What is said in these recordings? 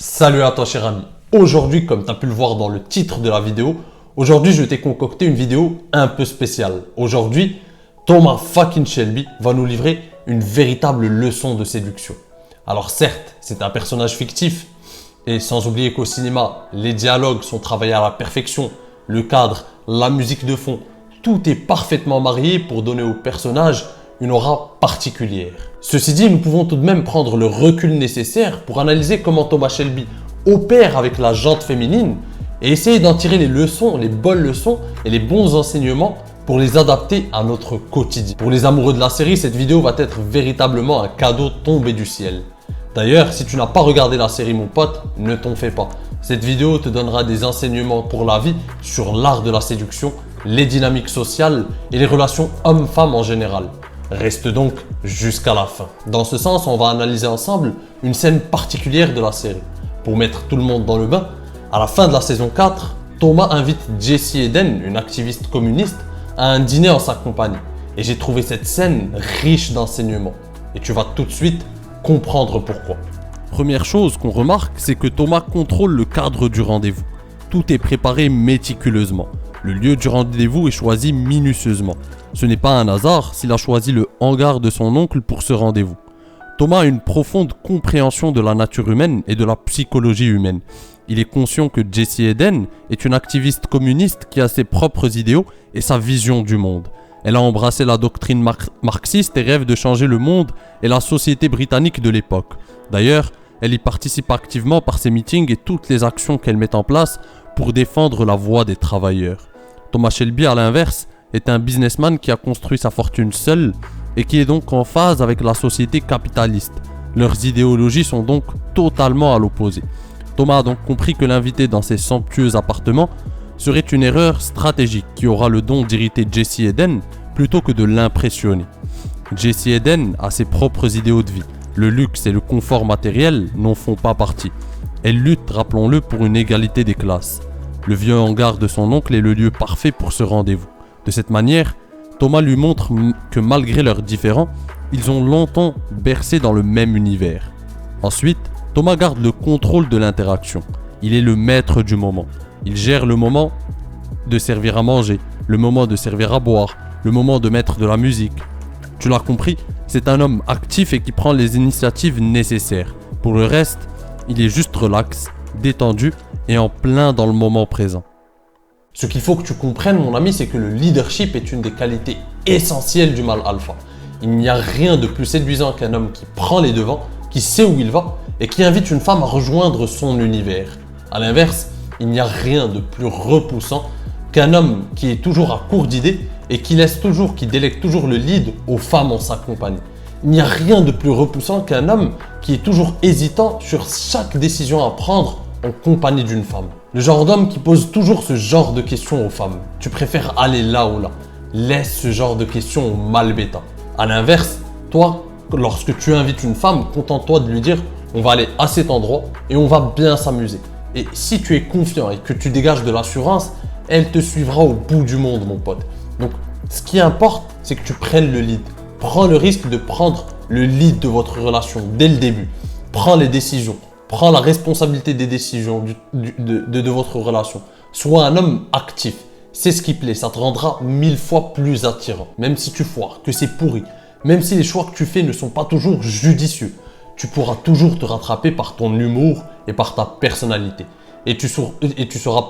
Salut à toi cher ami. Aujourd'hui, comme tu as pu le voir dans le titre de la vidéo, aujourd'hui je t'ai concocté une vidéo un peu spéciale. Aujourd'hui, Thomas fucking Shelby va nous livrer une véritable leçon de séduction. Alors certes, c'est un personnage fictif et sans oublier qu'au cinéma, les dialogues sont travaillés à la perfection, le cadre, la musique de fond, tout est parfaitement marié pour donner au personnage une aura particulière. Ceci dit, nous pouvons tout de même prendre le recul nécessaire pour analyser comment Thomas Shelby opère avec la jante féminine et essayer d'en tirer les leçons, les bonnes leçons et les bons enseignements pour les adapter à notre quotidien. Pour les amoureux de la série, cette vidéo va être véritablement un cadeau tombé du ciel. D'ailleurs, si tu n'as pas regardé la série mon pote, ne t'en fais pas. Cette vidéo te donnera des enseignements pour la vie sur l'art de la séduction, les dynamiques sociales et les relations hommes-femmes en général. Reste donc jusqu'à la fin. Dans ce sens, on va analyser ensemble une scène particulière de la série. Pour mettre tout le monde dans le bain, à la fin de la saison 4, Thomas invite Jessie Eden, une activiste communiste, à un dîner en sa compagnie. Et j'ai trouvé cette scène riche d'enseignements. Et tu vas tout de suite comprendre pourquoi. Première chose qu'on remarque, c'est que Thomas contrôle le cadre du rendez-vous. Tout est préparé méticuleusement. Le lieu du rendez-vous est choisi minutieusement. Ce n'est pas un hasard s'il a choisi le hangar de son oncle pour ce rendez-vous. Thomas a une profonde compréhension de la nature humaine et de la psychologie humaine. Il est conscient que Jessie Eden est une activiste communiste qui a ses propres idéaux et sa vision du monde. Elle a embrassé la doctrine marxiste et rêve de changer le monde et la société britannique de l'époque. D'ailleurs, elle y participe activement par ses meetings et toutes les actions qu'elle met en place pour défendre la voix des travailleurs. Thomas Shelby, à l'inverse, est un businessman qui a construit sa fortune seul et qui est donc en phase avec la société capitaliste. Leurs idéologies sont donc totalement à l'opposé. Thomas a donc compris que l'inviter dans ses somptueux appartements serait une erreur stratégique qui aura le don d'irriter Jessie Eden plutôt que de l'impressionner. Jessie Eden a ses propres idéaux de vie. Le luxe et le confort matériel n'en font pas partie. Elle lutte, rappelons-le, pour une égalité des classes. Le vieux hangar de son oncle est le lieu parfait pour ce rendez-vous. De cette manière, Thomas lui montre que malgré leurs différends, ils ont longtemps bercé dans le même univers. Ensuite, Thomas garde le contrôle de l'interaction. Il est le maître du moment. Il gère le moment de servir à manger, le moment de servir à boire, le moment de mettre de la musique. Tu l'as compris, c'est un homme actif et qui prend les initiatives nécessaires. Pour le reste, il est juste relax, détendu et en plein dans le moment présent. Ce qu'il faut que tu comprennes, mon ami, c'est que le leadership est une des qualités essentielles du mâle alpha. Il n'y a rien de plus séduisant qu'un homme qui prend les devants, qui sait où il va et qui invite une femme à rejoindre son univers. A l'inverse, il n'y a rien de plus repoussant qu'un homme qui est toujours à court d'idées et qui délègue toujours le lead aux femmes en sa compagnie. Il n'y a rien de plus repoussant qu'un homme qui est toujours hésitant sur chaque décision à prendre en compagnie d'une femme. Le genre d'homme qui pose toujours ce genre de questions aux femmes. Tu préfères aller là ou là. Laisse ce genre de questions aux mâles bêta. A l'inverse, toi, lorsque tu invites une femme, contente-toi de lui dire « on va aller à cet endroit et on va bien s'amuser ». Et si tu es confiant et que tu dégages de l'assurance, elle te suivra au bout du monde, mon pote. Donc, ce qui importe, c'est que tu prennes le lead. Prends le risque de prendre le lead de votre relation dès le début. Prends les décisions. Prends la responsabilité des décisions de votre relation. Sois un homme actif. C'est ce qui plaît. Ça te rendra 1000 fois plus attirant. Même si tu foires, que c'est pourri. Même si les choix que tu fais ne sont pas toujours judicieux. Tu pourras toujours te rattraper par ton humour et par ta personnalité. Et tu seras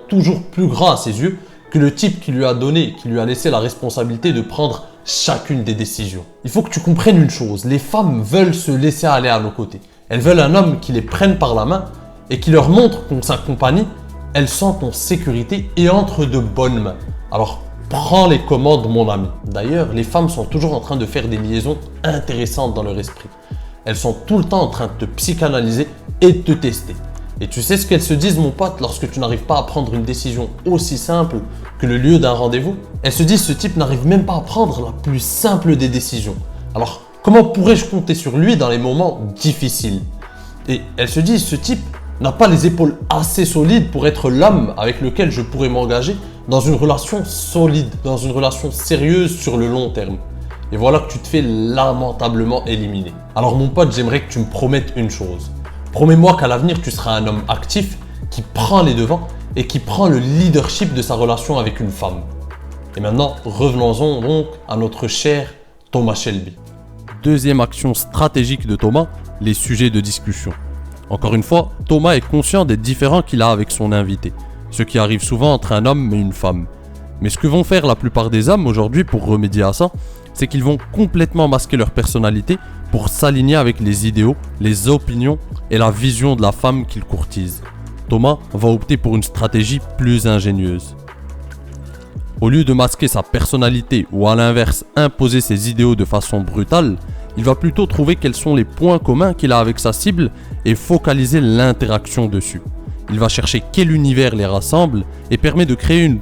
toujours plus grand à ses yeux que le type qui lui a laissé la responsabilité de prendre chacune des décisions. Il faut que tu comprennes une chose. Les femmes veulent se laisser aller à nos côtés. Elles veulent un homme qui les prenne par la main et qui leur montre qu'en sa compagnie, elles sont en sécurité et entre de bonnes mains. Alors, prends les commandes, mon ami. D'ailleurs, les femmes sont toujours en train de faire des liaisons intéressantes dans leur esprit. Elles sont tout le temps en train de te psychanalyser et de te tester. Et tu sais ce qu'elles se disent, mon pote, lorsque tu n'arrives pas à prendre une décision aussi simple que le lieu d'un rendez-vous? Elles se disent, ce type n'arrive même pas à prendre la plus simple des décisions. Alors, comment pourrais-je compter sur lui dans les moments difficiles? Et elles se disent, ce type n'a pas les épaules assez solides pour être l'homme avec lequel je pourrais m'engager dans une relation solide, dans une relation sérieuse sur le long terme. Et voilà que tu te fais lamentablement éliminer. Alors mon pote, j'aimerais que tu me promettes une chose. Promets-moi qu'à l'avenir, tu seras un homme actif qui prend les devants et qui prend le leadership de sa relation avec une femme. Et maintenant, revenons-en donc à notre cher Thomas Shelby. Deuxième action stratégique de Thomas, les sujets de discussion. Encore une fois, Thomas est conscient des différends qu'il a avec son invité, ce qui arrive souvent entre un homme et une femme. Mais ce que vont faire la plupart des hommes aujourd'hui pour remédier à ça, c'est qu'ils vont complètement masquer leur personnalité pour s'aligner avec les idéaux, les opinions et la vision de la femme qu'ils courtisent. Thomas va opter pour une stratégie plus ingénieuse. Au lieu de masquer sa personnalité ou à l'inverse imposer ses idéaux de façon brutale, il va plutôt trouver quels sont les points communs qu'il a avec sa cible et focaliser l'interaction dessus. Il va chercher quel univers les rassemble et permet de créer une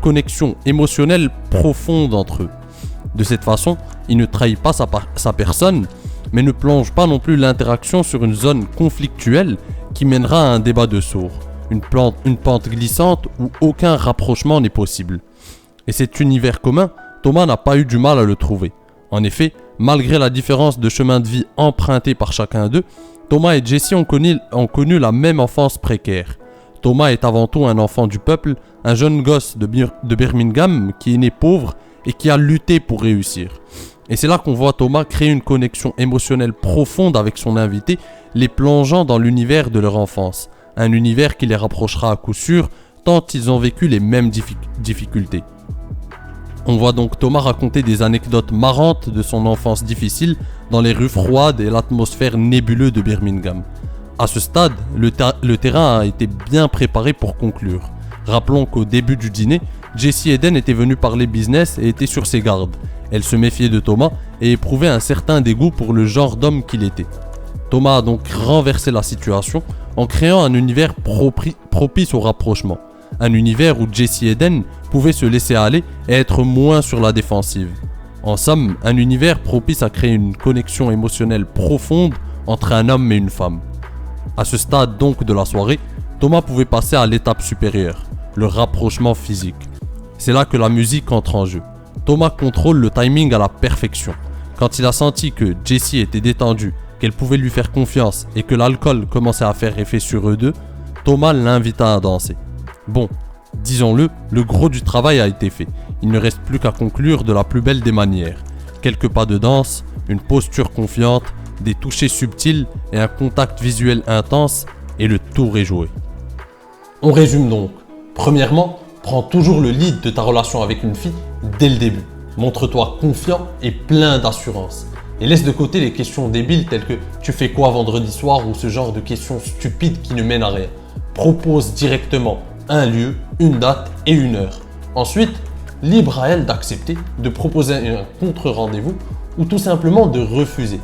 connexion émotionnelle profonde entre eux. De cette façon, il ne trahit pas sa personne, mais ne plonge pas non plus l'interaction sur une zone conflictuelle qui mènera à un débat de sourds, une pente glissante où aucun rapprochement n'est possible. Et cet univers commun, Thomas n'a pas eu du mal à le trouver. En effet, malgré la différence de chemin de vie emprunté par chacun d'eux, Thomas et Jessie ont connu la même enfance précaire. Thomas est avant tout un enfant du peuple, un jeune gosse de Birmingham qui est né pauvre et qui a lutté pour réussir. Et c'est là qu'on voit Thomas créer une connexion émotionnelle profonde avec son invité, les plongeant dans l'univers de leur enfance. Un univers qui les rapprochera à coup sûr, tant ils ont vécu les mêmes difficultés. On voit donc Thomas raconter des anecdotes marrantes de son enfance difficile dans les rues froides et l'atmosphère nébuleuse de Birmingham. À ce stade, le terrain a été bien préparé pour conclure. Rappelons qu'au début du dîner, Jessie Eden était venue parler business et était sur ses gardes. Elle se méfiait de Thomas et éprouvait un certain dégoût pour le genre d'homme qu'il était. Thomas a donc renversé la situation en créant un univers propice au rapprochement. Un univers où Jessie Eden pouvait se laisser aller et être moins sur la défensive. En somme, un univers propice à créer une connexion émotionnelle profonde entre un homme et une femme. À ce stade donc de la soirée, Thomas pouvait passer à l'étape supérieure, le rapprochement physique. C'est là que la musique entre en jeu. Thomas contrôle le timing à la perfection. Quand il a senti que Jessie était détendue, qu'elle pouvait lui faire confiance et que l'alcool commençait à faire effet sur eux deux, Thomas l'invita à danser. Bon, disons-le, le gros du travail a été fait. Il ne reste plus qu'à conclure de la plus belle des manières. Quelques pas de danse, une posture confiante, des touchés subtils et un contact visuel intense, et le tour est joué. On résume donc. Premièrement, prends toujours le lead de ta relation avec une fille dès le début. Montre-toi confiant et plein d'assurance. Et laisse de côté les questions débiles telles que « tu fais quoi vendredi soir » ou ce genre de questions stupides qui ne mènent à rien. Propose directement un lieu, une date et une heure. Ensuite, libre à elle d'accepter, de proposer un contre-rendez-vous ou tout simplement de refuser.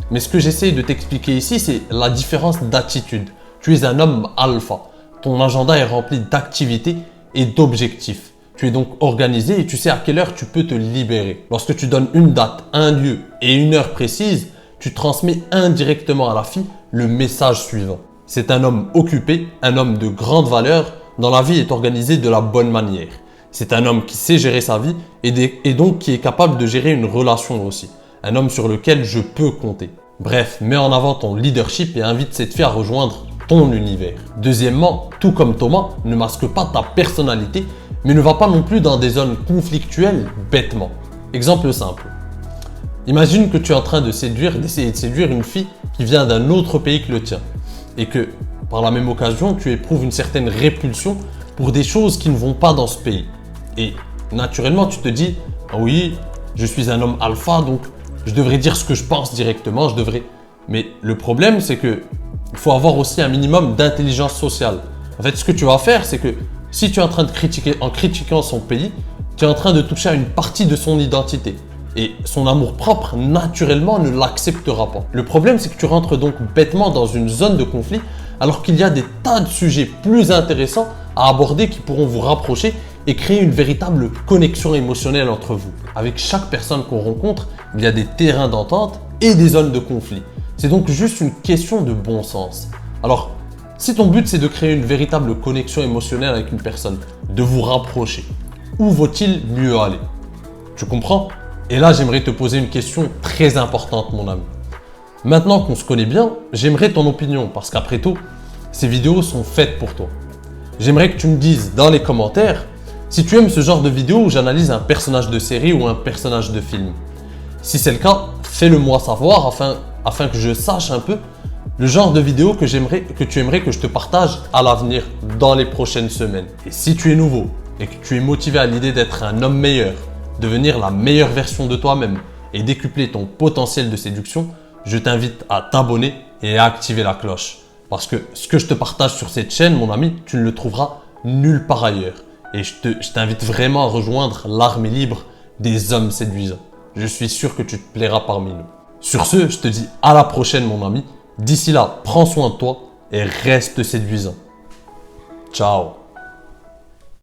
Mais ce que j'essaie de t'expliquer ici, c'est la différence d'attitude. Tu es un homme alpha. Ton agenda est rempli d'activités et d'objectifs. Tu es donc organisé et tu sais à quelle heure tu peux te libérer. Lorsque tu donnes une date, un lieu et une heure précise, tu transmets indirectement à la fille le message suivant. C'est un homme occupé, un homme de grande valeur, dont la vie est organisée de la bonne manière. C'est un homme qui sait gérer sa vie et donc qui est capable de gérer une relation aussi. Un homme sur lequel je peux compter. Bref, mets en avant ton leadership et invite cette fille à rejoindre ton univers. Deuxièmement, tout comme Thomas, ne masque pas ta personnalité, mais ne va pas non plus dans des zones conflictuelles bêtement. Exemple simple. Imagine que tu es en train d'essayer de séduire une fille qui vient d'un autre pays que le tien et que, par la même occasion, tu éprouves une certaine répulsion pour des choses qui ne vont pas dans ce pays. Et naturellement, tu te dis « Ah oui, je suis un homme alpha, donc je devrais dire ce que je pense directement, je devrais… » Mais le problème, c'est que il faut avoir aussi un minimum d'intelligence sociale. En fait, ce que tu vas faire, c'est que si tu es en train de critiquant son pays, tu es en train de toucher à une partie de son identité. Et son amour-propre, naturellement, ne l'acceptera pas. Le problème, c'est que tu rentres donc bêtement dans une zone de conflit, alors qu'il y a des tas de sujets plus intéressants à aborder qui pourront vous rapprocher et créer une véritable connexion émotionnelle entre vous. Avec chaque personne qu'on rencontre, il y a des terrains d'entente et des zones de conflit. C'est donc juste une question de bon sens. Alors, si ton but c'est de créer une véritable connexion émotionnelle avec une personne, de vous rapprocher, où vaut-il mieux aller? Tu comprends? Et là, j'aimerais te poser une question très importante, mon ami. Maintenant qu'on se connaît bien, j'aimerais ton opinion parce qu'après tout, ces vidéos sont faites pour toi. J'aimerais que tu me dises dans les commentaires si tu aimes ce genre de vidéo où j'analyse un personnage de série ou un personnage de film. Si c'est le cas, fais-le moi savoir afin que je sache un peu le genre de vidéo que tu aimerais que je te partage à l'avenir dans les prochaines semaines. Et si tu es nouveau et que tu es motivé à l'idée d'être un homme meilleur, devenir la meilleure version de toi-même et décupler ton potentiel de séduction, je t'invite à t'abonner et à activer la cloche. Parce que ce que je te partage sur cette chaîne, mon ami, tu ne le trouveras nulle part ailleurs. Et je t'invite vraiment à rejoindre l'armée libre des hommes séduisants. Je suis sûr que tu te plairas parmi nous. Sur ce, je te dis à la prochaine, mon ami. D'ici là, prends soin de toi et reste séduisant. Ciao.